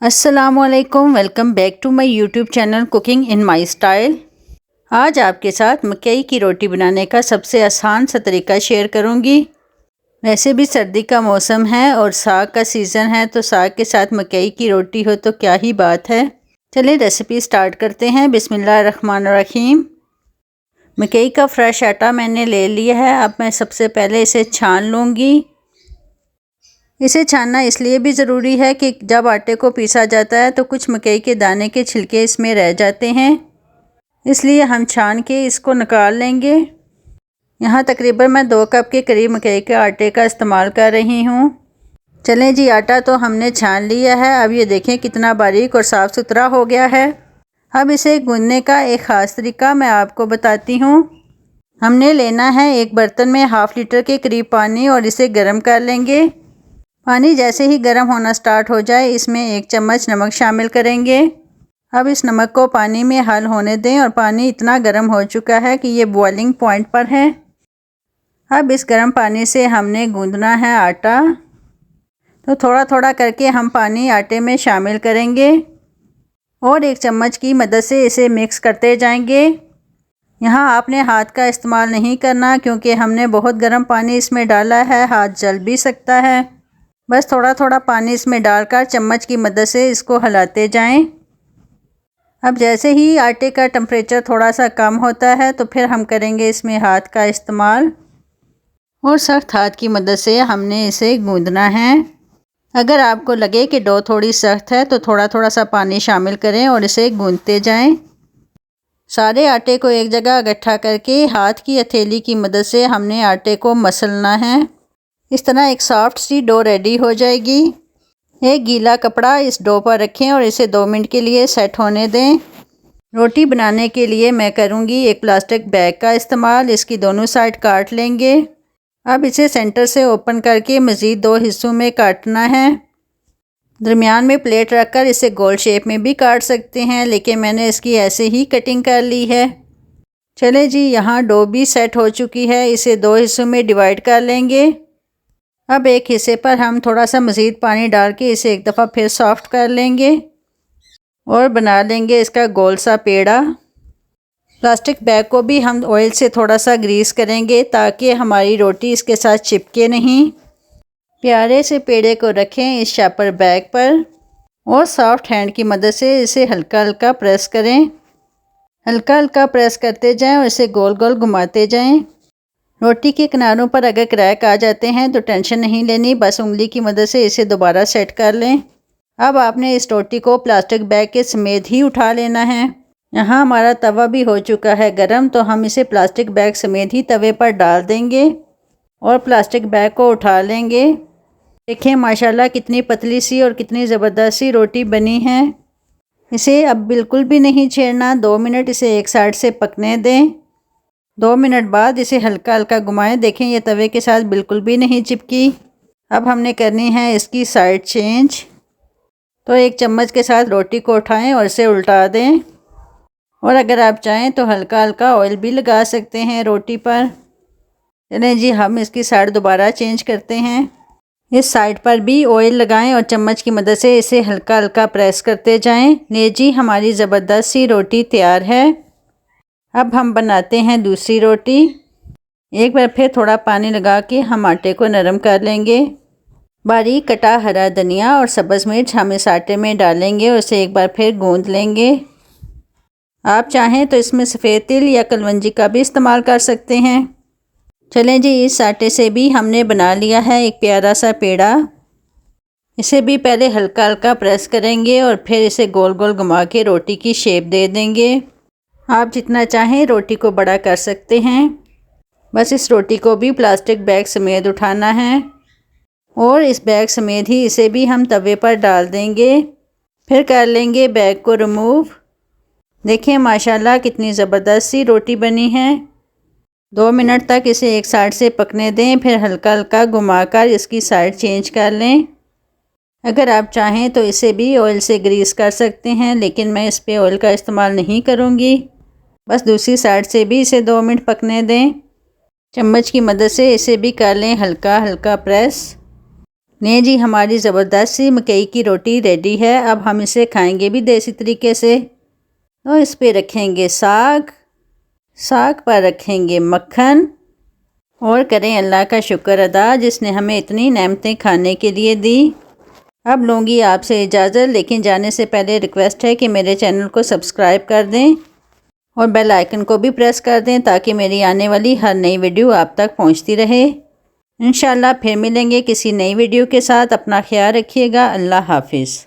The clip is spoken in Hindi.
अस्सलामुअलैकुम, welcome back to my YouTube channel cooking in my style. आज आपके साथ मकई की रोटी बनाने का सबसे आसान सा तरीका शेयर करूंगी। वैसे भी सर्दी का मौसम है और साग का सीज़न है, तो साग के साथ मकई की रोटी हो तो क्या ही बात है। चलिए रेसिपी स्टार्ट करते हैं। बिस्मिल्लाहिर्रहमानिर्रहीम। मकई का फ्रेश आटा मैंने ले लिया है। अब मैं सबसे पहले इसे छान लूँगी। इसे छानना इसलिए भी ज़रूरी है कि जब आटे को पीसा जाता है तो कुछ मकई के दाने के छिलके इसमें रह जाते हैं, इसलिए हम छान के इसको निकाल लेंगे। यहाँ तकरीबन मैं 2 कप के करीब मकई के आटे का इस्तेमाल कर रही हूँ। चलें जी, आटा तो हमने छान लिया है। अब ये देखें कितना बारीक और साफ़ सुथरा हो गया है। अब इसे गूंदने का एक ख़ास तरीका मैं आपको बताती हूँ। हमने लेना है एक बर्तन में ½ लीटर के करीब पानी और इसे गर्म कर लेंगे। पानी जैसे ही गर्म होना स्टार्ट हो जाए, इसमें 1 चम्मच नमक शामिल करेंगे। अब इस नमक को पानी में हल होने दें और पानी इतना गर्म हो चुका है कि ये बॉइलिंग पॉइंट पर है। अब इस गर्म पानी से हमने गूंदना है आटा। तो थोड़ा थोड़ा करके हम पानी आटे में शामिल करेंगे और 1 चम्मच की मदद से इसे मिक्स करते जाएंगे। यहाँ आपने हाथ का इस्तेमाल नहीं करना, क्योंकि हमने बहुत गर्म पानी इसमें डाला है, हाथ जल भी सकता है। बस थोड़ा थोड़ा पानी इसमें डालकर चम्मच की मदद से इसको हिलाते जाएं। अब जैसे ही आटे का टेम्परेचर थोड़ा सा कम होता है तो फिर हम करेंगे इसमें हाथ का इस्तेमाल और सख्त हाथ की मदद से हमने इसे गूंदना है। अगर आपको लगे कि डो थोड़ी सख्त है तो थोड़ा थोड़ा सा पानी शामिल करें और इसे गूंदते जाएं। सारे आटे को एक जगह इकट्ठा करके हाथ की हथेली की मदद से हमने आटे को मसलना है। इस तरह एक सॉफ्ट सी डो रेडी हो जाएगी। एक गीला कपड़ा इस डो पर रखें और इसे 2 मिनट के लिए सेट होने दें। रोटी बनाने के लिए मैं करूंगी एक प्लास्टिक बैग का इस्तेमाल। इसकी दोनों साइड काट लेंगे। अब इसे सेंटर से ओपन करके मज़ीद 2 हिस्सों में काटना है। दरमियान में प्लेट रखकर इसे गोल शेप में भी काट सकते हैं, लेकिन मैंने इसकी ऐसे ही कटिंग कर ली है। चले जी, यहाँ डो भी सेट हो चुकी है। इसे 2 हिस्सों में डिवाइड कर लेंगे। अब एक हिस्से पर हम थोड़ा सा मज़ीद पानी डाल के इसे एक दफ़ा फिर सॉफ्ट कर लेंगे और बना लेंगे इसका गोल सा पेड़ा। प्लास्टिक बैग को भी हम ऑयल से थोड़ा सा ग्रीस करेंगे ताकि हमारी रोटी इसके साथ चिपके नहीं। प्यारे से पेड़े को रखें इस शापर बैग पर और सॉफ्ट हैंड की मदद से इसे हल्का हल्का प्रेस करें। हल्का हल्का प्रेस करते जाएं और इसे गोल गोल घुमाते जाएं। रोटी के किनारों पर अगर क्रैक आ जाते हैं तो टेंशन नहीं लेनी, बस उंगली की मदद से इसे दोबारा सेट कर लें। अब आपने इस रोटी को प्लास्टिक बैग के समेत ही उठा लेना है। यहाँ हमारा तवा भी हो चुका है गरम, तो हम इसे प्लास्टिक बैग समेत ही तवे पर डाल देंगे और प्लास्टिक बैग को उठा लेंगे। देखें माशाल्लाह कितनी पतली सी और कितनी ज़बरदस्त सी रोटी बनी है। इसे अब बिल्कुल भी नहीं छेड़ना। 2 मिनट इसे एक साइड से पकने दें। 2 मिनट बाद इसे हल्का हल्का घुमाएं। देखें ये तवे के साथ बिल्कुल भी नहीं चिपकी। अब हमने करनी है इसकी साइड चेंज। तो 1 चम्मच के साथ रोटी को उठाएं और इसे उल्टा दें और अगर आप चाहें तो हल्का हल्का ऑयल भी लगा सकते हैं रोटी पर। चलें जी, हम इसकी साइड दोबारा चेंज करते हैं। इस साइड पर भी ऑयल लगाएं और चम्मच की मदद से इसे हल्का हल्का प्रेस करते जाएं। ले जी, हमारी ज़बरदस्त सी रोटी तैयार है। अब हम बनाते हैं दूसरी रोटी। एक बार फिर थोड़ा पानी लगा के हम आटे को नरम कर लेंगे। बारीक कटा हरा धनिया और सब्ज़ मिर्च हम इस आटे में डालेंगे और इसे एक बार फिर गूंद लेंगे। आप चाहें तो इसमें सफ़ेद तिल या कलवंजी का भी इस्तेमाल कर सकते हैं। चलें जी, इस आटे से भी हमने बना लिया है एक प्यारा सा पेड़ा। इसे भी पहले हल्का हल्का प्रेस करेंगे और फिर इसे गोल गोल घुमा के रोटी की शेप दे देंगे। आप जितना चाहें रोटी को बड़ा कर सकते हैं। बस इस रोटी को भी प्लास्टिक बैग समेत उठाना है और इस बैग समेत ही इसे भी हम तवे पर डाल देंगे। फिर कर लेंगे बैग को रिमूव। देखें माशाल्लाह कितनी ज़बरदस्त सी रोटी बनी है। 2 मिनट तक इसे एक साइड से पकने दें, फिर हल्का हल्का घुमाकर इसकी साइड चेंज कर लें। अगर आप चाहें तो इसे भी ऑयल से ग्रीस कर सकते हैं, लेकिन मैं इस पर ऑयल का इस्तेमाल नहीं करूँगी। बस दूसरी साइड से भी इसे 2 मिनट पकने दें। चम्मच की मदद से इसे भी कर लें हल्का हल्का प्रेस। नहीं जी, हमारी ज़बरदस्त सी मकई की रोटी रेडी है। अब हम इसे खाएंगे भी देसी तरीके से। तो इस पे रखेंगे साग, साग पर रखेंगे मक्खन और करें अल्लाह का शुक्र अदा जिसने हमें इतनी नेमतें खाने के लिए दी। अब लूँगी आपसे इजाज़त, लेकिन जाने से पहले रिक्वेस्ट है कि मेरे चैनल को सब्सक्राइब कर दें और बेल आइकन को भी प्रेस कर दें ताकि मेरी आने वाली हर नई वीडियो आप तक पहुंचती रहे। इंशाल्लाह फिर मिलेंगे किसी नई वीडियो के साथ। अपना ख्याल रखिएगा। अल्लाह हाफिज़।